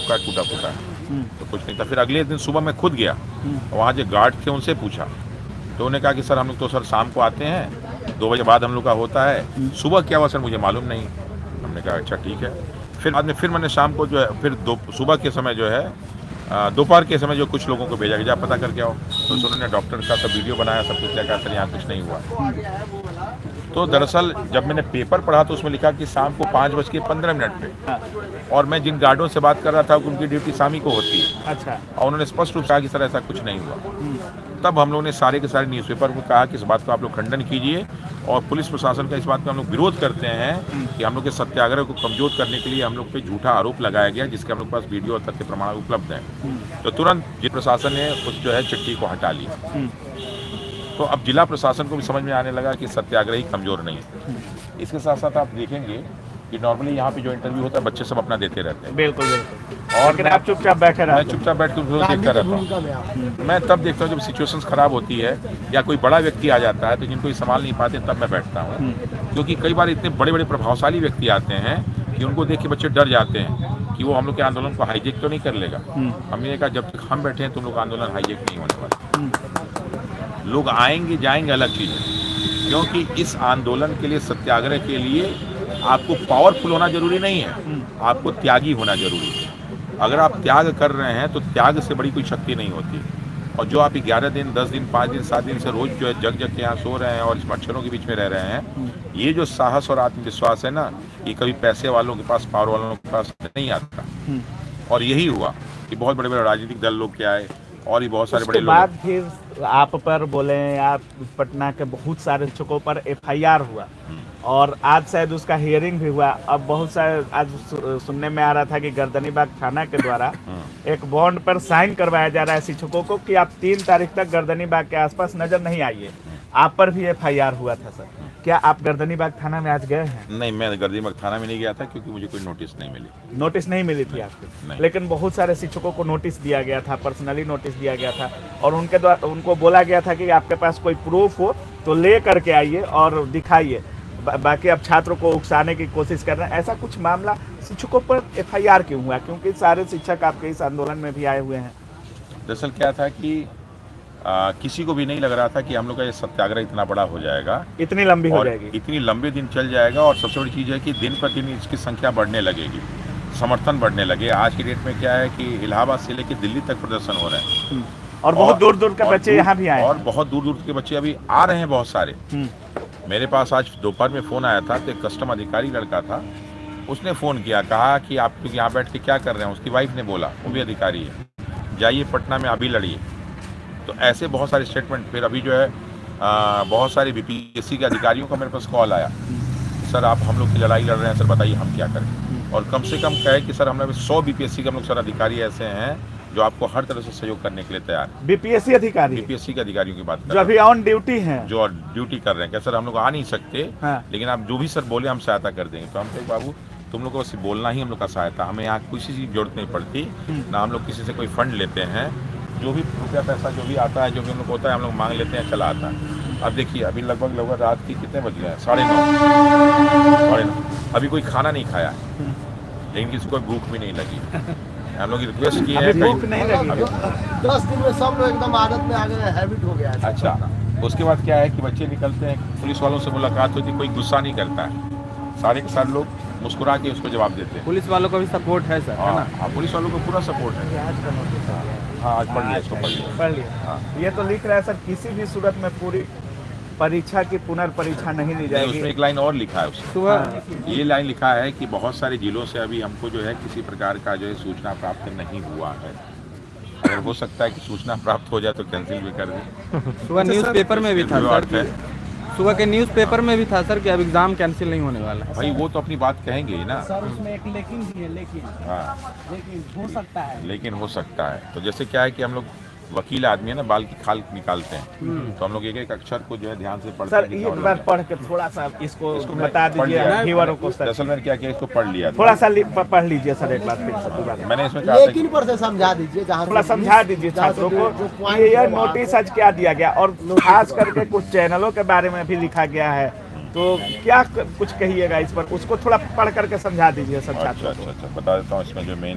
का टूटा फूटा है, तो कुछ नहीं था। फिर अगले दिन सुबह मैं खुद गया, वहाँ जो गार्ड थे उनसे पूछा, तो उन्होंने कहा कि सर हम लोग तो सर शाम को आते हैं, 2 बजे बाद हम लोग का होता है, सुबह क्या हुआ सर मुझे मालूम नहीं। हमने कहा अच्छा ठीक है। फिर बाद में फिर मैंने शाम को जो है फिर सुबह के समय जो है दोपहर के समय जो कुछ लोगों को भेजा कि जा पता करके आओ, तो उन्होंने डॉक्टर का सब वीडियो बनाया, सब कुछ क्या सर यहाँ कुछ नहीं हुआ। तो दरअसल जब मैंने पेपर पढ़ा तो उसमें लिखा कि शाम को 5:15 पे, और मैं जिन गार्डों से बात कर रहा था उनकी ड्यूटी शामी को होती है। अच्छा। और उन्होंने स्पष्ट रूप से कहा कि सर ऐसा कुछ नहीं हुआ। तब हम लोगों ने सारे के सारे न्यूज़पेपर को कहा कि इस बात को आप लोग खंडन कीजिए, और पुलिस प्रशासन का इस बात का हम लोग विरोध करते हैं कि हम लोग के सत्याग्रह को कमजोर करने के लिए हम लोग पे झूठा आरोप लगाया गया, जिसके हम लोग के पास वीडियो और तथ्य प्रमाण उपलब्ध है। तो तुरंत जिला प्रशासन ने उस जो है चिट्ठी को हटा लिया। तो अब जिला प्रशासन को भी समझ में आने लगा कि सत्याग्रही कमजोर नहीं है। इसके साथ साथ आप देखेंगे कि नॉर्मली यहाँ पे जो इंटरव्यू होता है बच्चे सब अपना देते रहते हैं। बिल्कुल बिल्कुल। और आप चुपचाप बैठे रहते हैं? मैं चुपचाप बैठ के देखता रहता हूँ। मैं तब देखता हूँ जब सिचुएशंस खराब होती है या कोई बड़ा व्यक्ति आ जाता है तो जिनको ये संभाल नहीं पाते, तब मैं बैठता हूँ। क्योंकि कई बार इतने बड़े बड़े प्रभावशाली व्यक्ति आते हैं कि उनको देख के बच्चे डर जाते हैं कि वो हम लोग के आंदोलन को हाईजेक तो नहीं कर लेगा। हमने कहा जब तक हम बैठे हैं तुम लोग आंदोलन हाईजेक नहीं होने वाला। लोग आएंगे जाएंगे अलग चीज़ है, क्योंकि इस आंदोलन के लिए, सत्याग्रह के लिए आपको पावरफुल होना जरूरी नहीं है, आपको त्यागी होना जरूरी है। अगर आप त्याग कर रहे हैं तो त्याग से बड़ी कोई शक्ति नहीं होती। और जो आप 11 दिन, 10 दिन, 5 दिन, 7 दिन से रोज जो है जग जग के यहाँ सो रहे हैं और इस मच्छरों के बीच में रह रहे हैं, ये जो साहस और आत्मविश्वास है ना, ये कभी पैसे वालों के पास, पावर वालों के पास नहीं आता। और यही हुआ कि बहुत बड़े बड़े राजनीतिक दल लोग के आए और ये बहुत सारे बड़े लोग। बाद फिर आप पर बोले, आप पटना के बहुत सारे शिक्षकों पर FIR हुआ और आज शायद उसका हियरिंग भी हुआ। अब बहुत सारे आज सुनने में आ रहा था कि गर्दनीबाग थाना के द्वारा एक बॉन्ड पर साइन करवाया जा रहा है शिक्षकों को कि आप 3 तारीख तक गर्दनीबाग के आसपास नजर नहीं आइए। आप पर भी FIR हुआ था सर, क्या आप गर्दनीबाग थाना में आज गए हैं? नहीं, मैं गर्दनीबाग थाना में नहीं गया था क्योंकि मुझे कोई नोटिस नहीं मिली। नोटिस नहीं मिली थी आपको? लेकिन बहुत सारे शिक्षकों को नोटिस दिया गया था, पर्सनली नोटिस दिया गया था, और उनके द्वारा उनको बोला गया था कि आपके पास कोई प्रूफ हो तो ले करके आइए और दिखाइए, बाकी आप छात्रों को उकसाने की कोशिश कर रहे हैं। ऐसा कुछ मामला शिक्षकों पर FIR क्यों हुआ? क्योंकि सारे शिक्षक आपके इस आंदोलन में भी आए हुए हैं। दरअसल क्या था कि किसी को भी नहीं लग रहा था कि हम लोग का ये सत्याग्रह इतना बड़ा हो जाएगा, इतनी लंबी हो जाएगी, इतनी लंबे दिन चल जाएगा। और सबसे बड़ी चीज़ है कि दिन प्रतिदिन इसकी संख्या बढ़ने लगेगी, समर्थन बढ़ने लगे। आज की डेट में क्या है कि इलाहाबाद से लेकर दिल्ली तक प्रदर्शन हो रहे हैं, और बहुत दूर दूर के बच्चे यहाँ भी आए, और बहुत दूर दूर के बच्चे अभी आ रहे हैं, बहुत सारे। मेरे पास आज दोपहर में फ़ोन आया था, तो एक कस्टम अधिकारी लड़का था, उसने फ़ोन किया, कहा कि आप लोग यहाँ बैठ के क्या कर रहे हैं। उसकी वाइफ ने बोला, वो भी अधिकारी है, जाइए पटना में अभी लड़िए। तो ऐसे बहुत सारे स्टेटमेंट। फिर अभी जो है बहुत सारे BPSC के अधिकारियों का मेरे पास कॉल आया, सर आप हम लोग की लड़ाई लड़ रहे हैं, सर बताइए हम क्या करें। और कम से कम कहे कि सर हमारे 100 BPSC के हम लोग सर अधिकारी ऐसे हैं जो आपको हर तरह से सहयोग करने के लिए तैयार है। BPSC अधिकारी? BPSC के अधिकारियों की बात कर जो अभी ऑन ड्यूटी हैं, जो ड्यूटी कर रहे हैं। क्या सर हम लोग आ नहीं सकते, लेकिन आप जो भी सर बोले हम सहायता कर देंगे। तो हम कहे बाबू तुम लोग को बस बोलना ही हम लोग का सहायता, हमें यहाँ किसी चीज़ की जरूरत नहीं पड़ती ना, हम लोग किसी से कोई फंड लेते हैं। जो भी रुपया पैसा जो भी आता है, जो भी हम लोग होता है, हम लोग मांग लेते हैं, चला आता है। अब देखिए अभी लगभग रात की कितने बज गए हैं, 9:30। अभी कोई खाना नहीं खाया है, लेकिन किसी को भूख भी नहीं लगी। हम लोग रिक्वेस्ट किए हैं, भूख नहीं लगी। 10 दिन में सब लोग एकदम आदत में आ गए, हैबिट हो गया है। अच्छा, उसके बाद क्या है कि बच्चे निकलते हैं, पुलिस वालों से मुलाकात होती है, कोई गुस्सा नहीं करता है, सारे के सारे लोग मुस्कुरा के उसको जवाब देते हैं। पुलिस वालों का भी सपोर्ट है सर? हाँ, पुलिस वालों को पूरा सपोर्ट है। हाँ, आज पढ़ लिया, इसको पढ़ लिया। ये तो लिख रहा है सर, किसी भी सूरत में पूरी परीक्षा की पुनर्परीक्षा नहीं ली जाएगी। उसमें एक लाइन और लिखा है उसमें, ये लाइन लिखा है कि बहुत सारे जिलों से अभी हमको जो है किसी प्रकार का जो है सूचना प्राप्त नहीं हुआ है। अगर हो सकता है कि सूचना प्राप्त हो जाए तो कैंसिल भी कर दें। सुबह न्यूज़पेपर में भी था सर, सुबह के न्यूज़पेपर में भी था सर कि अब एग्जाम कैंसिल नहीं होने वाला है। भाई वो तो अपनी बात कहेंगे ही ना सर, उसमें एक लेकिन भी है, लेकिन हो सकता है, लेकिन हो सकता है। तो जैसे क्या है कि हम लोग वकील आदमी है ना, बाल की खाल निकालते हैं, तो हम लोग एक एक अक्षर को जो है ध्यान से पढ़ते हैं। सर एक बार पढ़ के थोड़ा सा इसको बता दीजिए व्यूअरों को। दरअसल मैंने क्या किया, इसको पढ़ लिया, थोड़ा सा पढ़ लीजिए सर एक बार फिर। मैंने इसमें कहा लेकिन पर से समझा दीजिए, थोड़ा समझा दीजिए छात्रों को ये नोटिस आज क्या दिया गया, और खास करके कुछ चैनलों के बारे में भी लिखा गया है, तो क्या कुछ कहिएगा इस पर, उसको थोड़ा पढ़ करके समझा दीजिए सर छात्रों को। अच्छा, बता देता हूँ। इसमें जो मेन